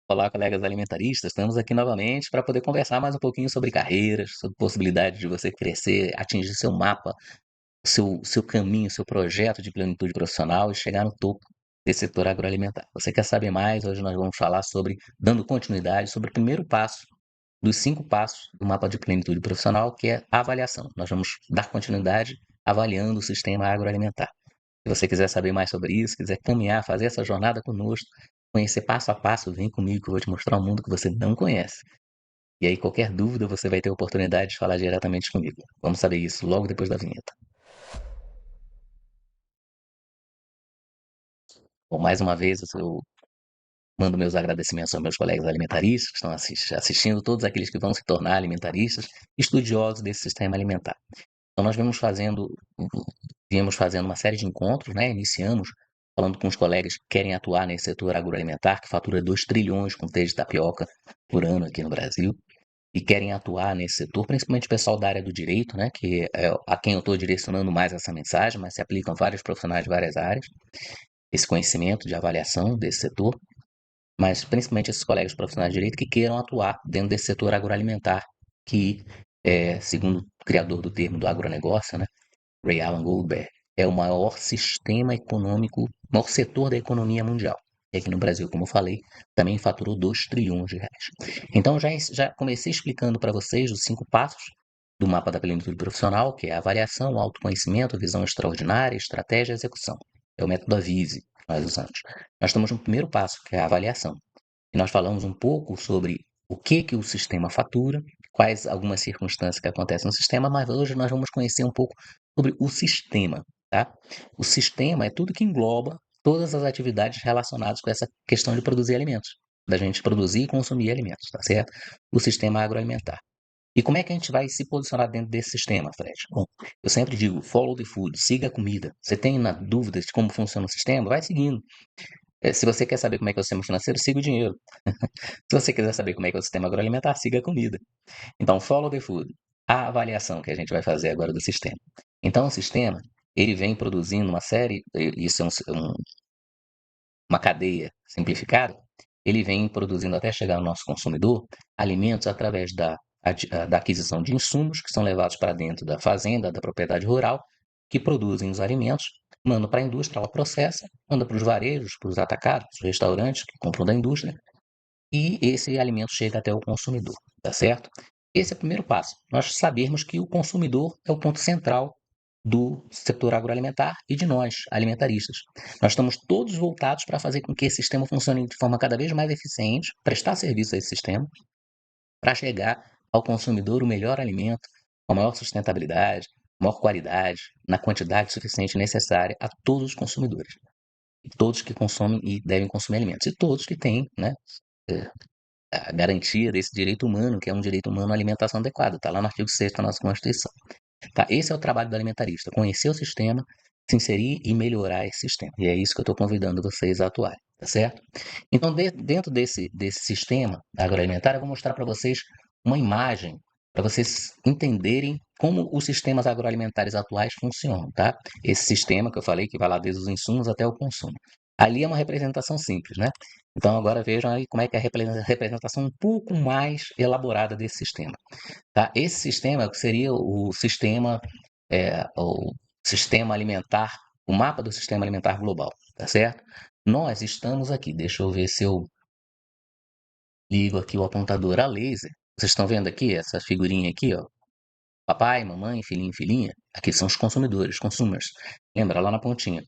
Olá, colegas alimentaristas. Estamos aqui novamente para poder conversar mais um pouquinho sobre carreiras, sobre possibilidade de você crescer, atingir seu mapa, seu caminho, seu projeto de plenitude profissional e chegar no topo desse setor agroalimentar. Você quer saber mais? Hoje nós vamos falar sobre, dando continuidade, sobre o primeiro passo dos 5 passos do mapa de plenitude profissional, que é a avaliação. Nós vamos dar continuidade avaliando o sistema agroalimentar. Se você quiser saber mais sobre isso, quiser caminhar, fazer essa jornada conosco, conhecer passo a passo, vem comigo que eu vou te mostrar um mundo que você não conhece. E aí, qualquer dúvida, você vai ter a oportunidade de falar diretamente comigo. Vamos saber isso logo depois da vinheta. Bom, mais uma vez, eu mando meus agradecimentos aos meus colegas alimentaristas que estão assistindo, todos aqueles que vão se tornar alimentaristas, estudiosos desse sistema alimentar. Então, nós viemos fazendo uma série de encontros, né? Iniciamos falando com os colegas que querem atuar nesse setor agroalimentar, que fatura 2 trilhões com T de tapioca por ano aqui no Brasil, e querem atuar nesse setor, principalmente o pessoal da área do direito, né? Que é a quem eu estou direcionando mais essa mensagem, mas se aplicam vários profissionais de várias áreas, esse conhecimento de avaliação desse setor, mas principalmente esses colegas profissionais de direito que queiram atuar dentro desse setor agroalimentar, que, segundo o criador do termo do agronegócio, né? Ray Alan Goldberg, é o maior sistema econômico, maior setor da economia mundial. E aqui no Brasil, como eu falei, também faturou 2 trilhões de reais. Então, já comecei explicando para vocês os 5 passos do mapa da plenitude profissional, que é a avaliação, autoconhecimento, visão extraordinária, estratégia e execução. É o método AVISE que nós usamos. Nós estamos no primeiro passo, que é a avaliação. E nós falamos um pouco sobre o que o sistema fatura, quais algumas circunstâncias que acontecem no sistema, mas hoje nós vamos conhecer um pouco sobre o sistema, tá? O sistema é tudo que engloba todas as atividades relacionadas com essa questão de produzir alimentos, da gente produzir e consumir alimentos, tá certo? O sistema agroalimentar. E como é que a gente vai se posicionar dentro desse sistema, Fred? Bom, eu sempre digo, follow the food, siga a comida. Você tem dúvidas de como funciona o sistema? Vai seguindo. Se você quer saber como é que é o sistema financeiro, siga o dinheiro. Se você quiser saber como é que é o sistema agroalimentar, siga a comida. Então, follow the food. A avaliação que a gente vai fazer agora do sistema. Então, o sistema, ele vem produzindo uma série, isso é uma cadeia simplificada, ele vem produzindo até chegar ao nosso consumidor alimentos através da aquisição de insumos que são levados para dentro da fazenda, da propriedade rural, que produzem os alimentos, manda para a indústria, ela processa, manda para os varejos, para os atacados, os restaurantes que compram da indústria, e esse alimento chega até o consumidor, tá certo? Esse é o primeiro passo. Nós sabermos que o consumidor é o ponto central do setor agroalimentar e de nós, alimentaristas. Nós estamos todos voltados para fazer com que esse sistema funcione de forma cada vez mais eficiente, prestar serviço a esse sistema, para chegar ao consumidor o melhor alimento, com a maior sustentabilidade, maior qualidade, na quantidade suficiente necessária a todos os consumidores. E todos que consomem e devem consumir alimentos. E todos que têm, né, a garantia desse direito humano, que é um direito humano à alimentação adequada. Está lá no artigo 6º da nossa Constituição. Tá? Esse é o trabalho do alimentarista, conhecer o sistema, se inserir e melhorar esse sistema. E é isso que eu estou convidando vocês a atuarem, tá certo? Então, dentro desse sistema agroalimentar, eu vou mostrar para vocês uma imagem para vocês entenderem como os sistemas agroalimentares atuais funcionam, tá? Esse sistema que eu falei, que vai lá desde os insumos até o consumo. Ali é uma representação simples, né? Então, agora vejam aí como é que é a representação um pouco mais elaborada desse sistema. Tá? Esse sistema seria o sistema alimentar, o mapa do sistema alimentar global, tá certo? Nós estamos aqui, deixa eu ver se eu ligo aqui o apontador a laser. Vocês estão vendo aqui essa figurinha aqui, ó? Papai, mamãe, filhinho, filhinha. Aqui são os consumidores, consumers. Lembra lá na pontinha.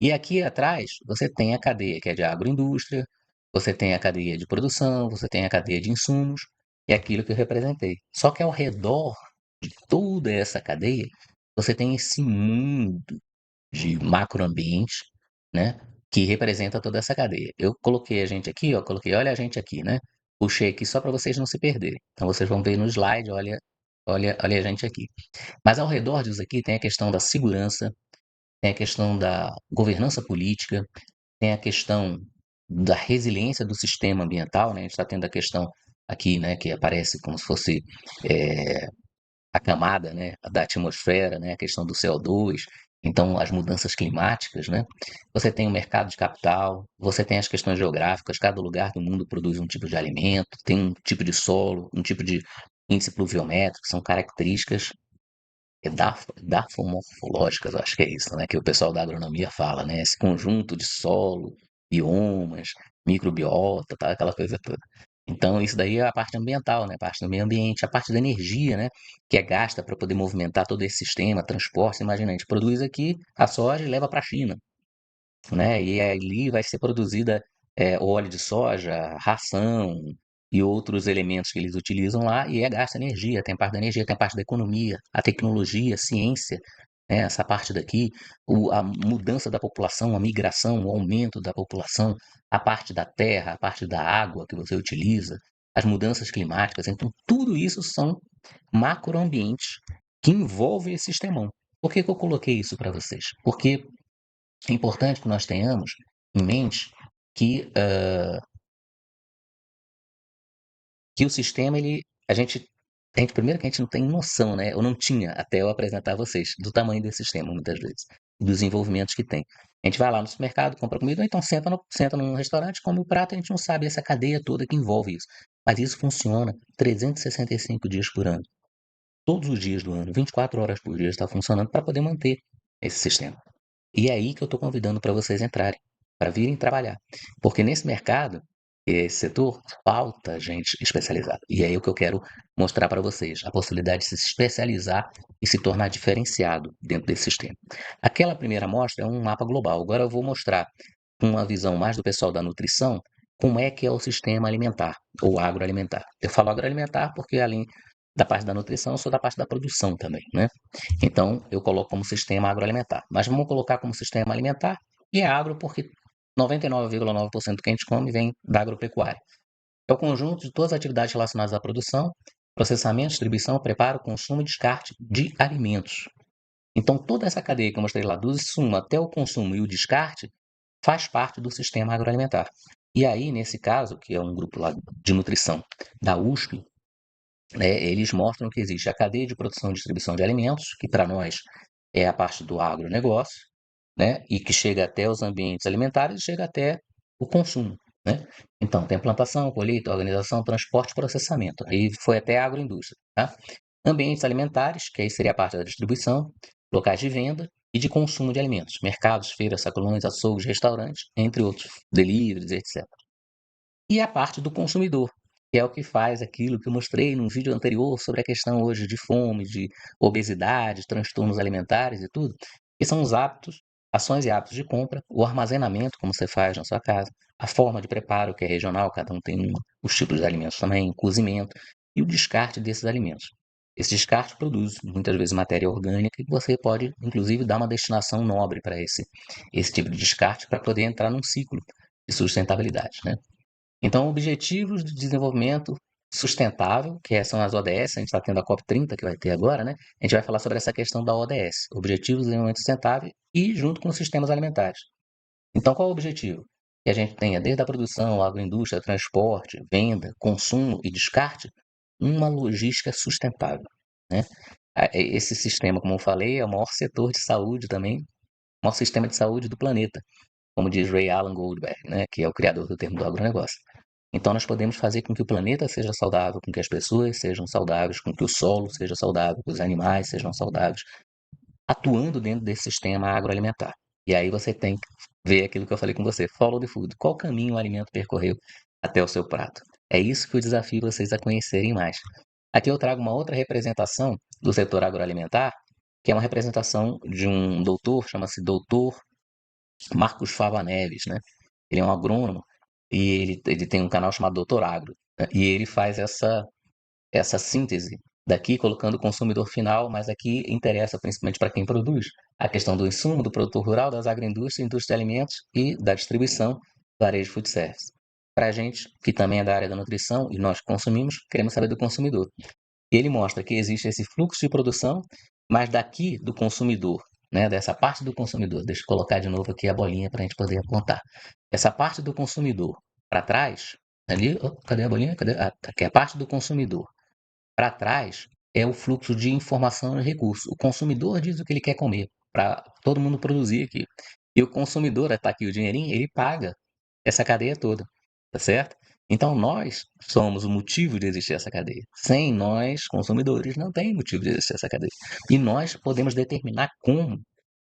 E aqui atrás você tem a cadeia que é de agroindústria, você tem a cadeia de produção, você tem a cadeia de insumos, é aquilo que eu representei. Só que ao redor de toda essa cadeia, você tem esse mundo de macroambiente, né, que representa toda essa cadeia. Eu coloquei a gente aqui, ó, coloquei olha a gente aqui, né? Puxei aqui só para vocês não se perderem. Então vocês vão ver no slide, olha a gente aqui. Mas ao redor disso aqui tem a questão da segurança, tem a questão da governança política, tem a questão da resiliência do sistema ambiental, né? A gente está tendo a questão aqui, né, que aparece como se fosse a camada, né, da atmosfera, né, a questão do CO2. Então, as mudanças climáticas, né? Você tem o mercado de capital, você tem as questões geográficas, cada lugar do mundo produz um tipo de alimento, tem um tipo de solo, um tipo de índice pluviométrico, são características edafomorfológicas, eu acho que é isso, né? Que o pessoal da agronomia fala, né? Esse conjunto de solo, biomas, microbiota, tá? Aquela coisa toda. Então, isso daí é a parte ambiental, né? A parte do meio ambiente, a parte da energia, né? Que é gasta para poder movimentar todo esse sistema, transporte. Imagina, a gente produz aqui a soja e leva para a China, né? E ali vai ser produzida óleo de soja, ração e outros elementos que eles utilizam lá, e gasta energia. Tem a parte da energia, tem a parte da economia, a tecnologia, a ciência, né? Essa parte daqui, a mudança da população, a migração, o aumento da população, a parte da terra, a parte da água que você utiliza, as mudanças climáticas. Então, tudo isso são macroambientes que envolvem esse sistemão. Por que que eu coloquei isso para vocês? Porque é importante que nós tenhamos em mente que, que o sistema, a gente primeiro que a gente não tem noção, né? Eu não tinha até eu apresentar a vocês do tamanho desse sistema, muitas vezes, dos envolvimentos que tem. A gente vai lá no supermercado, compra comida, ou então senta num restaurante, come o prato, a gente não sabe essa cadeia toda que envolve isso. Mas isso funciona 365 dias por ano, todos os dias do ano, 24 horas por dia está funcionando para poder manter esse sistema. E é aí que eu estou convidando para vocês entrarem, para virem trabalhar. Porque nesse mercado, esse setor, falta gente especializada. E é aí o que eu quero mostrar para vocês, a possibilidade de se especializar e se tornar diferenciado dentro desse sistema. Aquela primeira amostra é um mapa global. Agora eu vou mostrar com uma visão mais do pessoal da nutrição, como é que é o sistema alimentar, ou agroalimentar. Eu falo agroalimentar porque além da parte da nutrição, eu sou da parte da produção também, né? Então, eu coloco como sistema agroalimentar. Mas vamos colocar como sistema alimentar e é agro porque 99,9% do que a gente come vem da agropecuária. É o conjunto de todas as atividades relacionadas à produção, processamento, distribuição, preparo, consumo e descarte de alimentos. Então, toda essa cadeia que eu mostrei lá, do insumo até o consumo e o descarte, faz parte do sistema agroalimentar. E aí, nesse caso, que é um grupo lá de nutrição da USP, né, eles mostram que existe a cadeia de produção e distribuição de alimentos, que para nós é a parte do agronegócio, né, e que chega até os ambientes alimentares e chega até o consumo, né? Então, tem plantação, colheita, organização, transporte e processamento. Aí foi até a agroindústria, tá? Ambientes alimentares, que aí seria a parte da distribuição, locais de venda e de consumo de alimentos, mercados, feiras, sacolões, açougues, restaurantes, entre outros, deliveries, etc. E a parte do consumidor, que é o que faz aquilo que eu mostrei num vídeo anterior sobre a questão hoje de fome, de obesidade, transtornos alimentares e tudo, que são os hábitos, ações e hábitos de compra, o armazenamento, como você faz na sua casa, a forma de preparo, que é regional, cada um tem uma, os tipos de alimentos também, o cozimento e o descarte desses alimentos. Esse descarte produz muitas vezes matéria orgânica e você pode, inclusive, dar uma destinação nobre para esse tipo de descarte para poder entrar num ciclo de sustentabilidade, né? Então, objetivos de desenvolvimento sustentável, que são as ODS, a gente está tendo a COP30 que vai ter agora, né? A gente vai falar sobre essa questão da ODS, Objetivos de Desenvolvimento Sustentável, e junto com os sistemas alimentares. Então, qual é o objetivo? Que a gente tenha desde a produção, agroindústria, transporte, venda, consumo e descarte, uma logística sustentável, né? Esse sistema, como eu falei, é o maior setor de saúde também, o maior sistema de saúde do planeta, como diz Ray Alan Goldberg, né, que é o criador do termo do agronegócio. Então, nós podemos fazer com que o planeta seja saudável, com que as pessoas sejam saudáveis, com que o solo seja saudável, que os animais sejam saudáveis, atuando dentro desse sistema agroalimentar. E aí você tem que ver aquilo que eu falei com você, follow the food. Qual caminho o alimento percorreu até o seu prato? É isso que eu desafio vocês a conhecerem mais. Aqui eu trago uma outra representação do setor agroalimentar, que é uma representação de um doutor, chama-se doutor Marcos Fava Neves, né? Ele é um agrônomo e ele tem um canal chamado Doutor Agro, né? E ele faz essa síntese daqui, colocando o consumidor final, mas aqui interessa principalmente para quem produz, a questão do insumo, do produtor rural, das agroindústrias, indústria de alimentos e da distribuição, varejo food service. Para a gente, que também é da área da nutrição e nós consumimos, queremos saber do consumidor. E ele mostra que existe esse fluxo de produção, mas daqui do consumidor, né, dessa parte do consumidor, deixa eu colocar de novo aqui a bolinha para a gente poder apontar. Essa parte do consumidor para trás, ali, cadê a bolinha? Cadê? Ah, tá aqui, a parte do consumidor. Para trás é o fluxo de informação e recurso. O consumidor diz o que ele quer comer. para todo mundo produzir aqui. E o consumidor, está aqui o dinheirinho, ele paga essa cadeia toda, tá certo? Então nós somos o motivo de existir essa cadeia. Sem nós, consumidores, não tem motivo de existir essa cadeia. E nós podemos determinar como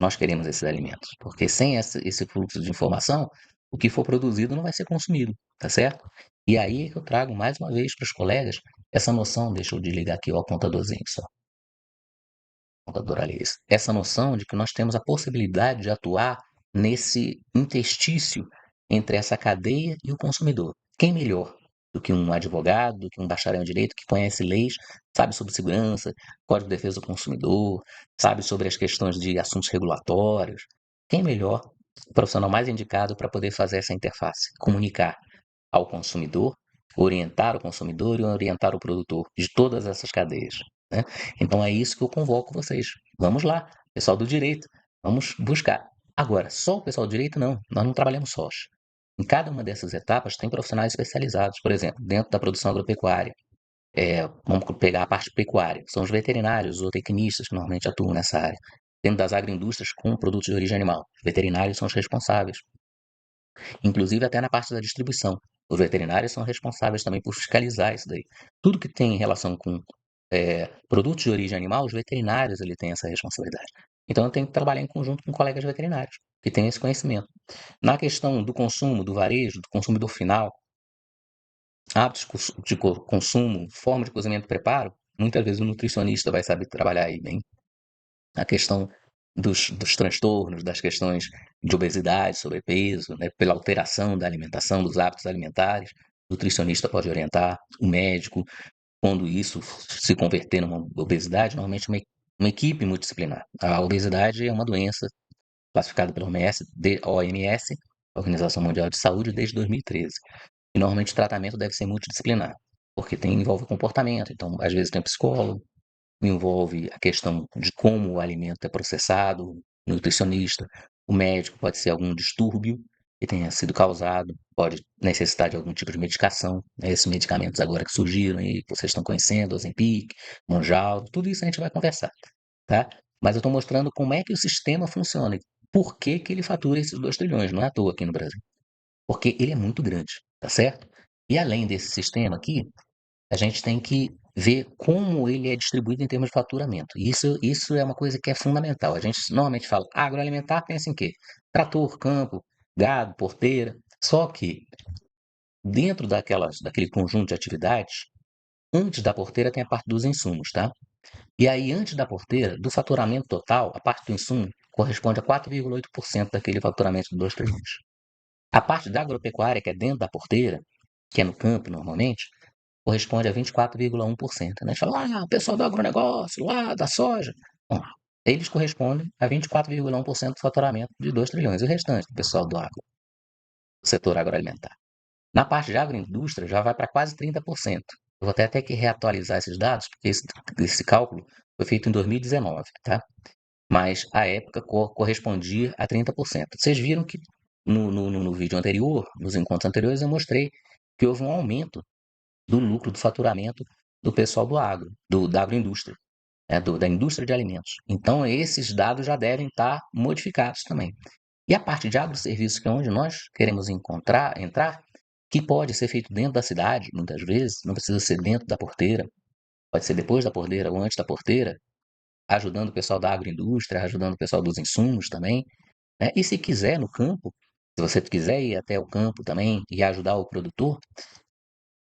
nós queremos esses alimentos, porque sem esse fluxo de informação, o que for produzido não vai ser consumido, tá certo? E aí é que eu trago mais uma vez para os colegas essa noção, deixa eu desligar aqui ó, o contadorzinho só, contador Alice, essa noção de que nós temos a possibilidade de atuar nesse interstício entre essa cadeia e o consumidor. Quem melhor do que um advogado, do que um bacharel em direito que conhece leis, sabe sobre segurança, Código de Defesa do Consumidor, sabe sobre as questões de assuntos regulatórios? Quem melhor, o profissional mais indicado para poder fazer essa interface, comunicar ao consumidor, orientar o consumidor e orientar o produtor de todas essas cadeias, né? Então é isso que eu convoco vocês. Vamos lá, pessoal do direito, vamos buscar. Agora, só o pessoal do direito não, nós não trabalhamos sós. Em cada uma dessas etapas tem profissionais especializados, por exemplo, dentro da produção agropecuária. Vamos pegar a parte pecuária, são os veterinários ou tecnistas que normalmente atuam nessa área. Dentro das agroindústrias com produtos de origem animal, os veterinários são os responsáveis. Inclusive até na parte da distribuição. Os veterinários são responsáveis também por fiscalizar isso daí. Tudo que tem relação com produtos de origem animal, os veterinários ele têm essa responsabilidade. Então eu tenho que trabalhar em conjunto com colegas veterinários que têm esse conhecimento. Na questão do consumo, do varejo, do consumidor final, hábitos de consumo, forma de cozimento e preparo, muitas vezes o nutricionista vai saber trabalhar aí bem. A questão dos transtornos, das questões de obesidade, sobrepeso, né, pela alteração da alimentação, dos hábitos alimentares, o nutricionista pode orientar, o médico, quando isso se converter numa obesidade, normalmente uma equipe multidisciplinar. A obesidade é uma doença classificada pela OMS, Organização Mundial de Saúde, desde 2013. E normalmente o tratamento deve ser multidisciplinar, porque envolve comportamento, então às vezes tem um psicólogo, envolve a questão de como o alimento é processado, o nutricionista, o médico, pode ser algum distúrbio que tenha sido causado, pode necessitar de algum tipo de medicação, né? Esses medicamentos agora que surgiram aí, que vocês estão conhecendo, Ozempic, Mounjaro, tudo isso a gente vai conversar, tá? Mas eu estou mostrando como é que o sistema funciona e por que que ele fatura esses 2 trilhões, não é à toa aqui no Brasil, porque ele é muito grande, tá certo? E além desse sistema aqui, a gente tem que ver como ele é distribuído em termos de faturamento. Isso é uma coisa que é fundamental. A gente normalmente fala agroalimentar, pensa em quê? Trator, campo, gado, porteira. Só que dentro daquele conjunto de atividades, antes da porteira tem a parte dos insumos, tá? E aí, antes da porteira, do faturamento total, a parte do insumo corresponde a 4,8% daquele faturamento de 2 trilhões. A parte da agropecuária, que é dentro da porteira, que é no campo normalmente, corresponde a 24,1%. Né? A gente fala, o pessoal do agronegócio, lá da soja. Bom, eles correspondem a 24,1% do faturamento de 2 trilhões. E o restante, do pessoal do agro, do setor agroalimentar. Na parte de agroindústria, já vai para quase 30%. Eu vou até ter que reatualizar esses dados, porque esse cálculo foi feito em 2019, tá? Mas a época correspondia a 30%. Vocês viram que no vídeo anterior, nos encontros anteriores, eu mostrei que houve um aumento do lucro, do faturamento do pessoal do agro, da agroindústria, né, da indústria de alimentos. Então, esses dados já devem estar modificados também. E a parte de agroserviços, que é onde nós queremos entrar, que pode ser feito dentro da cidade, muitas vezes, não precisa ser dentro da porteira, pode ser depois da porteira ou antes da porteira, ajudando o pessoal da agroindústria, ajudando o pessoal dos insumos também, né? E se quiser, no campo, se você quiser ir até o campo também e ajudar o produtor,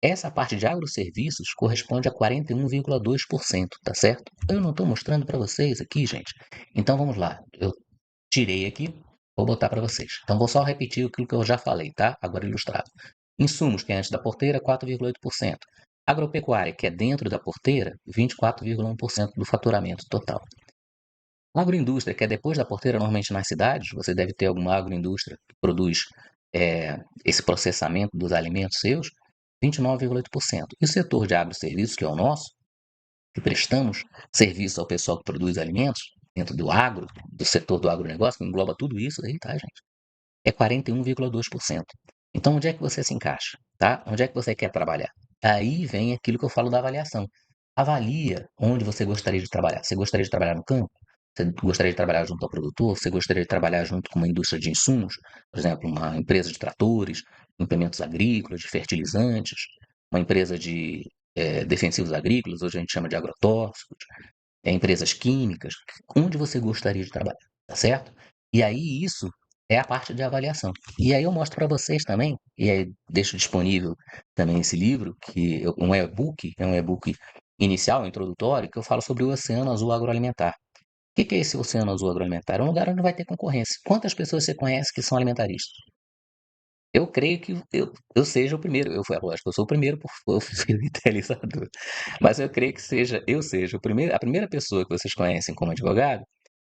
essa parte de agroserviços corresponde a 41,2%, tá certo? Eu não estou mostrando para vocês aqui, gente. Então vamos lá. Eu tirei aqui, vou botar para vocês. Então vou só repetir aquilo que eu já falei, tá? Agora ilustrado. Insumos, que é antes da porteira, 4,8%. Agropecuária, que é dentro da porteira, 24,1% do faturamento total. Agroindústria, que é depois da porteira, normalmente nas cidades, você deve ter alguma agroindústria que produz esse processamento dos alimentos seus, 29,8%. E o setor de agroserviços, que é o nosso, que prestamos serviço ao pessoal que produz alimentos, dentro do agro, do setor do agronegócio, que engloba tudo isso aí, tá, gente? É 41,2%. Então, onde é que você se encaixa, tá? Onde é que você quer trabalhar? Aí vem aquilo que eu falo da avaliação. Avalia onde você gostaria de trabalhar. Você gostaria de trabalhar no campo? Você gostaria de trabalhar junto ao produtor? Você gostaria de trabalhar junto com uma indústria de insumos? Por exemplo, uma empresa de tratores, implementos agrícolas, de fertilizantes, uma empresa de defensivos agrícolas, hoje a gente chama de agrotóxicos, empresas químicas, onde você gostaria de trabalhar, tá certo? E aí isso é a parte de avaliação. E aí eu mostro para vocês também, e aí deixo disponível também esse livro, é um e-book inicial, introdutório, que eu falo sobre o Oceano Azul Agroalimentar. O que que é esse Oceano Azul Agroalimentar? É um lugar onde vai ter concorrência. Quantas pessoas você conhece que são alimentaristas? Eu creio que eu seja o primeiro. Lógico, eu sou o primeiro por ser idealizador. Mas eu creio que eu seja a primeira pessoa que vocês conhecem como advogado,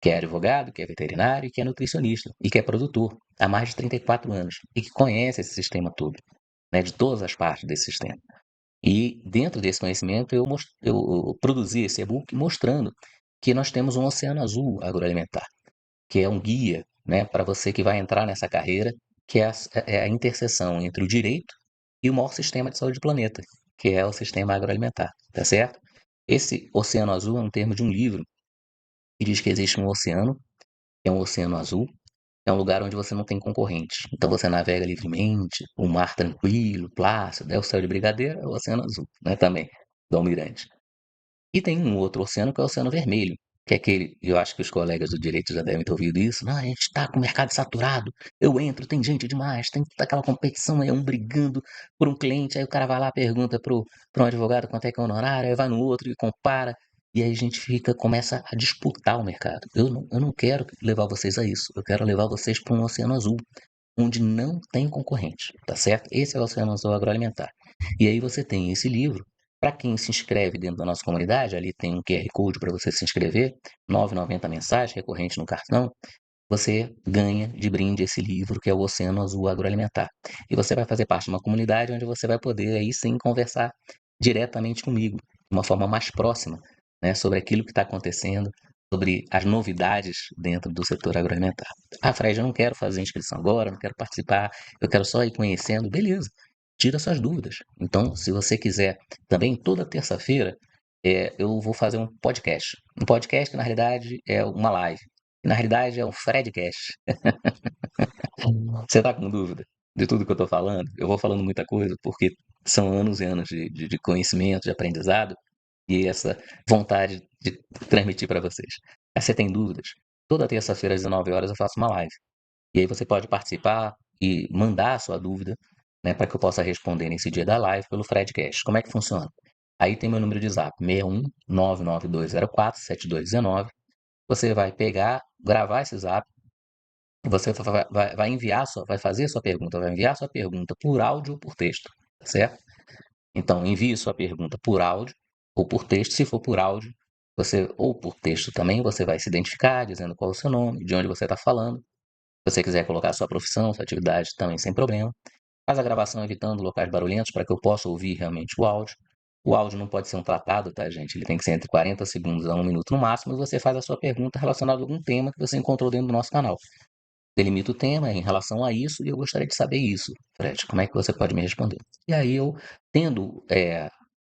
que é veterinário, e que é nutricionista, e que é produtor há mais de 34 anos, e que conhece esse sistema todo, né, de todas as partes desse sistema. E dentro desse conhecimento eu produzi esse e-book mostrando que nós temos um oceano azul agroalimentar, que é um guia, né, para você que vai entrar nessa carreira, que é a interseção entre o direito e o maior sistema de saúde do planeta, que é o sistema agroalimentar, tá certo? Esse oceano azul é um termo de um livro que diz que existe um oceano, que é um oceano azul, é um lugar onde você não tem concorrente. Então você navega livremente, o mar tranquilo, plácido, é o céu de brigadeiro, é o oceano azul, né, também, do Almirante. E tem um outro oceano que é o Oceano Vermelho, que é aquele, eu acho que os colegas do direito já devem ter ouvido isso. Não, a gente está com o mercado saturado. Eu entro, tem gente demais, tem aquela competição, é um brigando por um cliente. Aí o cara vai lá, pergunta pro um advogado quanto é que é o honorário, aí vai no outro e compara. E aí a gente começa a disputar o mercado. Eu não quero levar vocês a isso. Eu quero levar vocês para um oceano azul, onde não tem concorrente, tá certo? Esse é o Oceano Azul Agroalimentar. E aí você tem esse livro. Para quem se inscreve dentro da nossa comunidade, ali tem um QR Code para você se inscrever, 9,90 mensagem, recorrente no cartão. Você ganha de brinde esse livro, que é o Oceano Azul Agroalimentar. E você vai fazer parte de uma comunidade onde você vai poder aí sim conversar diretamente comigo, de uma forma mais próxima, né, sobre aquilo que está acontecendo, sobre as novidades dentro do setor agroalimentar. Ah, Fred, eu não quero fazer inscrição agora, não quero participar, eu quero só ir conhecendo. Beleza, tira suas dúvidas. Então, se você quiser, também toda terça-feira, eu vou fazer um podcast. Um podcast que, na realidade, é uma live. Que, na realidade, é um Fredcast. Você está com dúvida de tudo que eu estou falando? Eu vou falando muita coisa porque são anos e anos de conhecimento, de aprendizado e essa vontade de transmitir para vocês. Aí você tem dúvidas? Toda terça-feira às 19 horas eu faço uma live. E aí você pode participar e mandar a sua dúvida, né, para que eu possa responder nesse dia da live pelo Fredcast. Como é que funciona? Aí tem meu número de zap, 61 99204 7219. Você vai pegar, gravar esse zap, você vai enviar vai fazer a sua pergunta, vai enviar a sua pergunta por áudio ou por texto, tá certo? Então, envie sua pergunta por áudio ou por texto. Se for por áudio, ou por texto também, você vai se identificar, dizendo qual é o seu nome, de onde você está falando. Se você quiser colocar sua profissão, sua atividade, também sem problema. Faz a gravação evitando locais barulhentos para que eu possa ouvir realmente o áudio. O áudio não pode ser um tratado, tá, gente? Ele tem que ser entre 40 segundos a 1 minuto no máximo. E você faz a sua pergunta relacionada a algum tema que você encontrou dentro do nosso canal. Delimita o tema em relação a isso e eu gostaria de saber isso, Fred. Como é que você pode me responder? E aí eu, tendo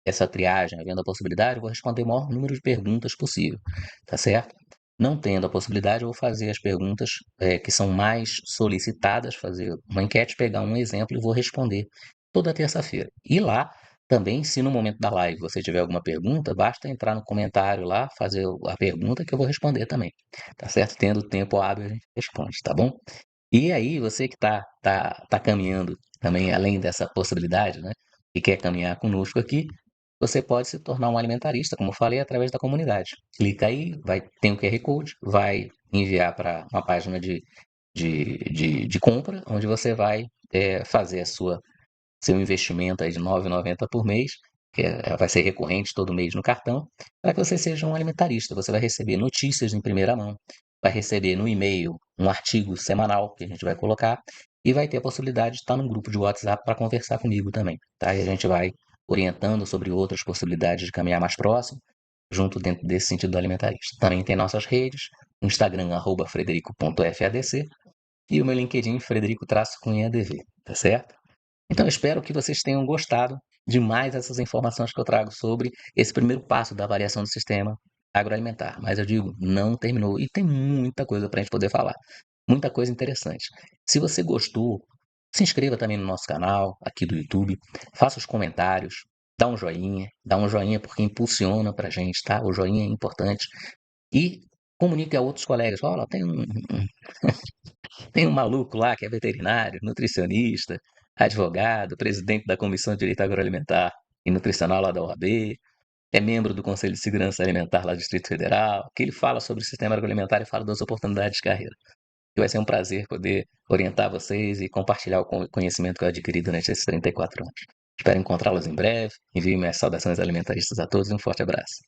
essa triagem, havendo a possibilidade, eu vou responder o maior número de perguntas possível, tá certo? Não tendo a possibilidade, eu vou fazer as perguntas que são mais solicitadas, fazer uma enquete, pegar um exemplo e vou responder toda terça-feira. E lá, também, se no momento da live você tiver alguma pergunta, basta entrar no comentário lá, fazer a pergunta que eu vou responder também, tá certo? Tendo tempo hábil, a gente responde, tá bom? E aí, você que tá caminhando também, além dessa possibilidade, né, e quer caminhar conosco aqui, você pode se tornar um alimentarista, como eu falei, através da comunidade. Clica aí, tem o QR Code, vai enviar para uma página de compra, onde você vai fazer seu investimento aí de R$ 9,90 por mês, que vai ser recorrente todo mês no cartão, para que você seja um alimentarista. Você vai receber notícias em primeira mão, vai receber no e-mail um artigo semanal que a gente vai colocar e vai ter a possibilidade de estar num grupo de WhatsApp para conversar comigo também, tá? E a gente vai orientando sobre outras possibilidades de caminhar mais próximo, junto dentro desse sentido alimentarista. Também tem nossas redes, o Instagram, @frederico.fadc, e o meu LinkedIn, Frederico-Cunha ADV, tá certo? Então, eu espero que vocês tenham gostado de mais essas informações que eu trago sobre esse primeiro passo da avaliação do sistema, agroalimentar, mas eu digo, não terminou. E tem muita coisa para a gente poder falar, muita coisa interessante. Se você gostou, se inscreva também no nosso canal aqui do YouTube, faça os comentários, dá um joinha porque impulsiona para a gente, tá? O joinha é importante. E comunique a outros colegas. Olha, tem um maluco lá que é veterinário, nutricionista, advogado, presidente da Comissão de Direito Agroalimentar e Nutricional lá da OAB, é membro do Conselho de Segurança Alimentar lá do Distrito Federal, que ele fala sobre o sistema agroalimentar e fala das oportunidades de carreira. E vai ser um prazer poder orientar vocês e compartilhar o conhecimento que eu adquiri durante esses 34 anos. Espero encontrá-los em breve. Envio minhas saudações alimentaristas a todos e um forte abraço.